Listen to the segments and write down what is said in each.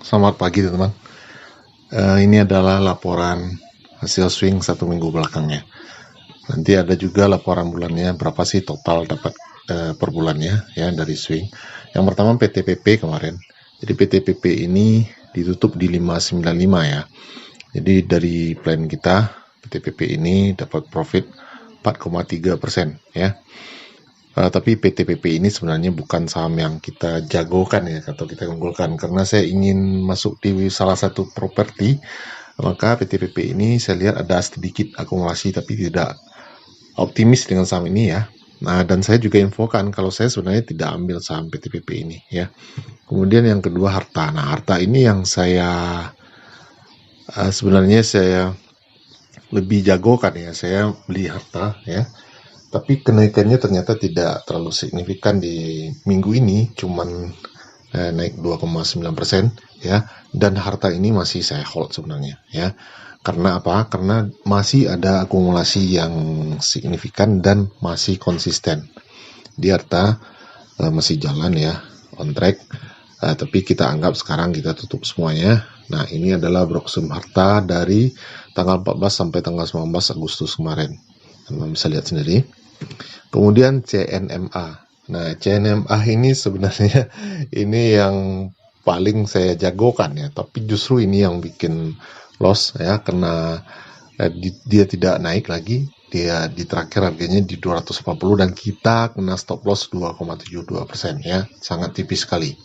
Selamat pagi teman-teman. Ini adalah laporan hasil swing 1 minggu belakangnya. Nanti ada juga laporan bulannya, berapa sih total dapat per bulannya ya dari swing. Yang pertama PTPP kemarin. Jadi PTPP ini ditutup di 595 ya. Jadi dari plan kita PTPP ini dapat profit 4,3% ya. Tapi PTPP ini sebenarnya bukan saham yang kita jagokan ya, atau kita unggulkan, karena saya ingin masuk di salah satu properti, maka PTPP ini saya lihat ada sedikit akumulasi, tapi tidak optimis dengan saham ini ya. Nah, dan saya juga infokan kalau saya sebenarnya tidak ambil saham PTPP ini ya. Kemudian yang kedua harta. Nah, harta ini yang saya sebenarnya saya lebih jagokan ya, saya beli harta ya. Tapi kenaikannya ternyata tidak terlalu signifikan di minggu ini, cuman naik 2,9% ya. Dan harta ini masih saya hold sebenarnya ya. Karena apa? Karena masih ada akumulasi yang signifikan dan masih konsisten. Di harta masih jalan ya, on track. Tapi kita anggap sekarang kita tutup semuanya. Nah, ini adalah broksum harta dari tanggal 14 sampai tanggal 19 Agustus kemarin. Teman bisa lihat sendiri. Kemudian CNMA. Nah, CNMA ini sebenarnya ini yang paling saya jagokan ya, tapi justru ini yang bikin loss ya, karena dia tidak naik lagi. Dia di terakhir harganya di 240 dan kita kena stop loss 2,72% ya, sangat tipis sekali.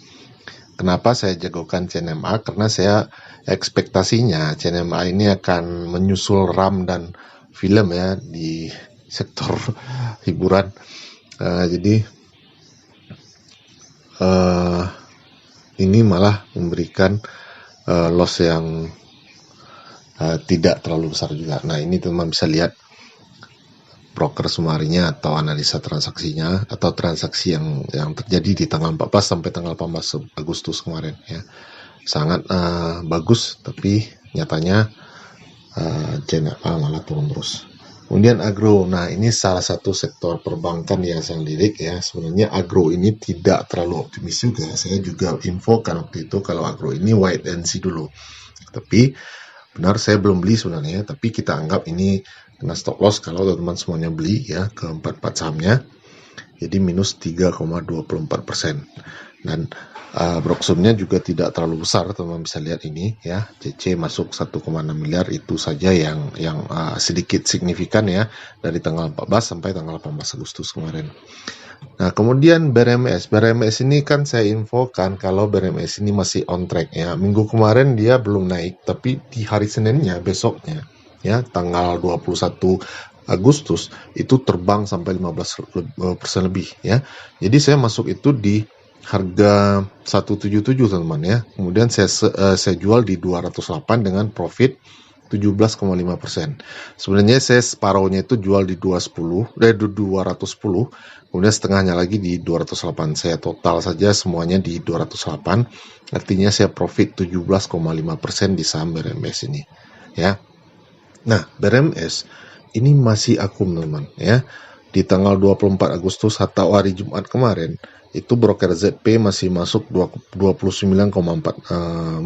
Kenapa saya jagokan CNMA? Karena saya ekspektasinya CNMA ini akan menyusul RAM dan film ya di sektor hiburan. Jadi ini malah memberikan loss yang tidak terlalu besar juga. Nah, ini teman bisa lihat broker sumarinya atau analisa transaksinya atau transaksi yang terjadi di tanggal 14 sampai tanggal 18 Agustus kemarin ya. Sangat bagus, tapi nyatanya CNMA malah turun terus. Kemudian agro, nah ini salah satu sektor perbankan yang saya lirik ya. Sebenarnya agro ini tidak terlalu optimis juga. Saya juga infokan waktu itu kalau agro ini wait and see dulu. Tapi benar saya belum beli sebenarnya, tapi kita anggap ini kena stop loss kalau teman-teman semuanya beli ya ke 44 sahamnya. Jadi minus 3,24%. Dan broksumnya juga tidak terlalu besar, teman-teman bisa lihat ini ya. CC masuk 1,6 miliar itu saja yang sedikit signifikan ya, dari tanggal 14 sampai tanggal 18 Agustus kemarin. Nah, kemudian BRMS ini kan saya infokan kalau BRMS ini masih on track ya. Minggu kemarin dia belum naik, tapi di hari Seninnya besoknya ya, tanggal 21 Agustus itu terbang sampai 15% lebih ya. Jadi saya masuk itu di harga 177 teman-teman ya. Kemudian saya jual di 208 dengan profit 17,5%. Sebenarnya saya separuhnya itu jual di 210, kemudian setengahnya lagi di 208. Saya total saja semuanya di 208. Artinya saya profit 17,5% di saham BRMS ini ya. Nah, BRMS ini masih akum teman-teman ya. Di tanggal 24 Agustus atau hari Jumat kemarin itu broker ZP masih masuk 29,4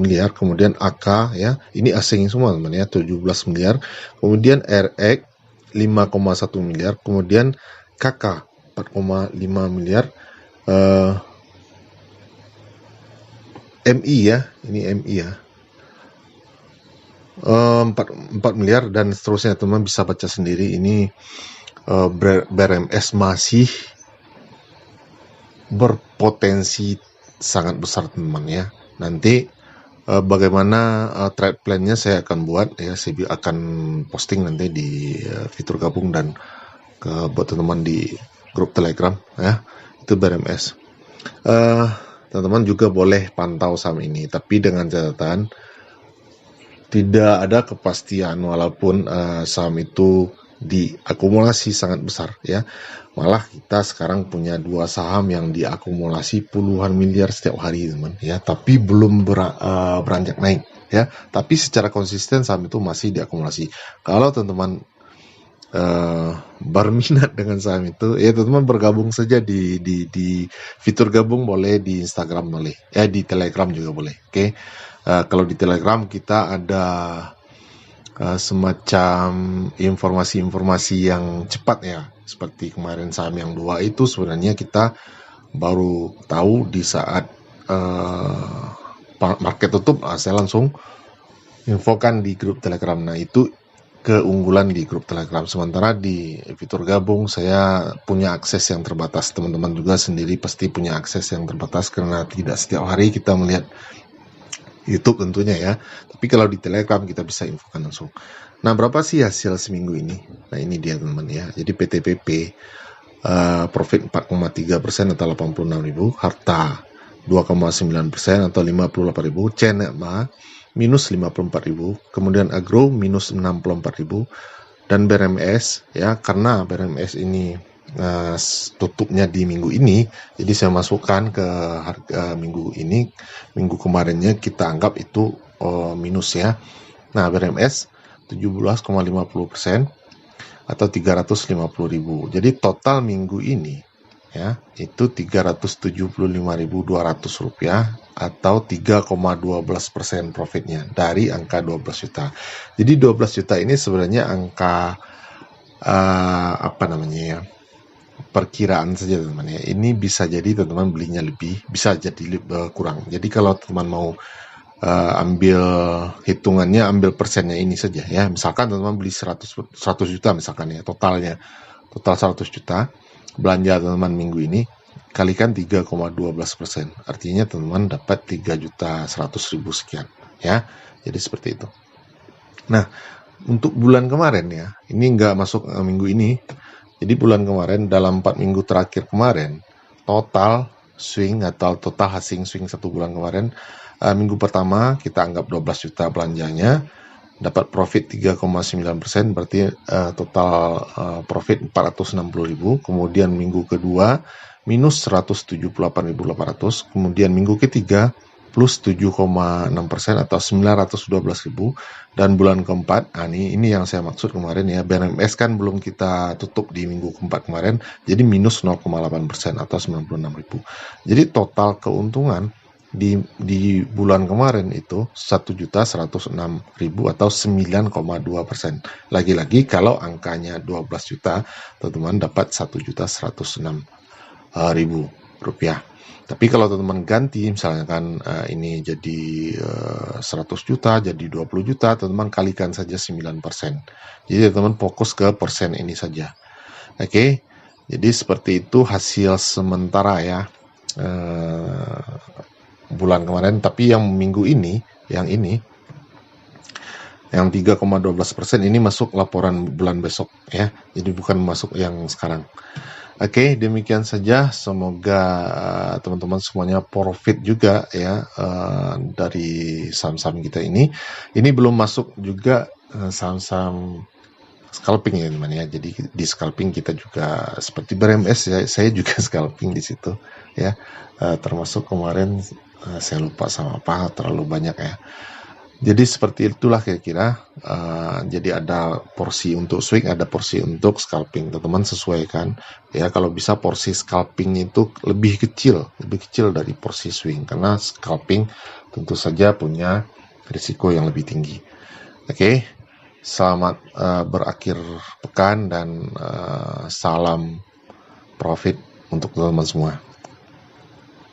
miliar, kemudian AK ya, ini asing semua teman ya, 17 miliar, kemudian RX 5,1 miliar, kemudian KK 4,5 miliar, MI ya, ini MI ya, 4 miliar dan seterusnya. Teman bisa baca sendiri. Ini BRMS masih berpotensi sangat besar teman-teman ya. Nanti bagaimana trade plan-nya saya akan buat ya, saya akan posting nanti di fitur gabung dan buat teman-teman di grup Telegram ya. Itu BRMS. Teman-teman juga boleh pantau saham ini, tapi dengan catatan tidak ada kepastian walaupun saham itu diakumulasi sangat besar ya. Malah kita sekarang punya 2 saham yang diakumulasi puluhan miliar setiap hari teman ya, tapi belum beranjak naik ya. Tapi secara konsisten saham itu masih diakumulasi. Kalau teman-teman berminat dengan saham itu, ya teman-teman bergabung saja di fitur gabung, boleh di Instagram, boleh di Telegram juga boleh. Oke. Kalau di Telegram kita ada semacam informasi-informasi yang cepat ya, seperti kemarin saham yang 2 itu sebenarnya kita baru tahu di saat market tutup. Saya langsung infokan di grup Telegram. Nah, itu keunggulan di grup Telegram. Sementara di fitur gabung saya punya akses yang terbatas. Teman-teman juga sendiri pasti punya akses yang terbatas karena tidak setiap hari kita melihat YouTube tentunya ya. Tapi kalau di Telegram kita bisa infokan langsung. Nah, berapa sih hasil seminggu ini? Nah, ini dia teman-teman ya. Jadi PTPP profit 4,3% atau 86.000, harta 2,9% atau 58.000, CNMA minus 54.000, kemudian agro minus 64.000, dan BRMS ya, karena BRMS ini tutupnya di minggu ini, jadi saya masukkan ke harga minggu ini. Minggu kemarinnya kita anggap itu minus ya. Nah, BRMS 17,50% atau 350.000. Jadi total minggu ini ya itu 375.200 rupiah atau 3,12% profitnya dari angka 12 juta. Jadi 12 juta ini sebenarnya angka apa namanya ya, perkiraan saja teman-teman ya. Ini bisa jadi teman-teman belinya lebih, bisa jadi kurang. Jadi kalau teman mau ambil hitungannya, ambil persennya ini saja ya. Misalkan teman-teman beli 100 juta misalkan ya, total 100 juta. Belanja teman-teman minggu ini kalikan 3,12%. Artinya teman-teman dapat 3.100.000 sekian ya. Jadi seperti itu. Nah, untuk bulan kemarin ya, ini nggak masuk minggu ini. Jadi bulan kemarin dalam 4 minggu terakhir kemarin, total swing atau total hasil swing 1 bulan kemarin, minggu pertama kita anggap 12 juta belanjanya, dapat profit 3,9%, berarti total profit 460.000. Kemudian minggu kedua minus 178.800, kemudian minggu ketiga plus 7,6% atau 912.000, dan bulan keempat, ini yang saya maksud kemarin ya, BRMS kan belum kita tutup di minggu keempat kemarin, jadi minus 0,8% atau 96.000. Jadi total keuntungan di bulan kemarin itu 1.106.000 atau 9,2%. Lagi-lagi kalau angkanya 12 juta, teman-teman dapat 1.106.000 rupiah. Tapi kalau teman-teman ganti, misalkan ini jadi 100 juta, jadi 20 juta, teman-teman kalikan saja 9%. Jadi teman-teman fokus ke persen ini saja. Oke, jadi seperti itu hasil sementara ya. Bulan kemarin, tapi yang minggu ini, yang 3,12% ini masuk laporan bulan besok ya, jadi bukan masuk yang sekarang. Oke, demikian saja, semoga teman-teman semuanya profit juga ya dari saham-saham kita ini. Ini belum masuk juga saham-saham scalping ya teman ya. Jadi di scalping kita juga seperti BRMS ya, saya juga scalping di situ ya. Termasuk kemarin saya lupa sama apa, terlalu banyak ya. Jadi seperti itulah kira-kira. Jadi ada porsi untuk swing, ada porsi untuk scalping. Teman-teman sesuaikan ya. Kalau bisa porsi scalping itu lebih kecil dari porsi swing, karena scalping tentu saja punya risiko yang lebih tinggi. Oke. Selamat berakhir pekan dan salam profit untuk teman-teman semua.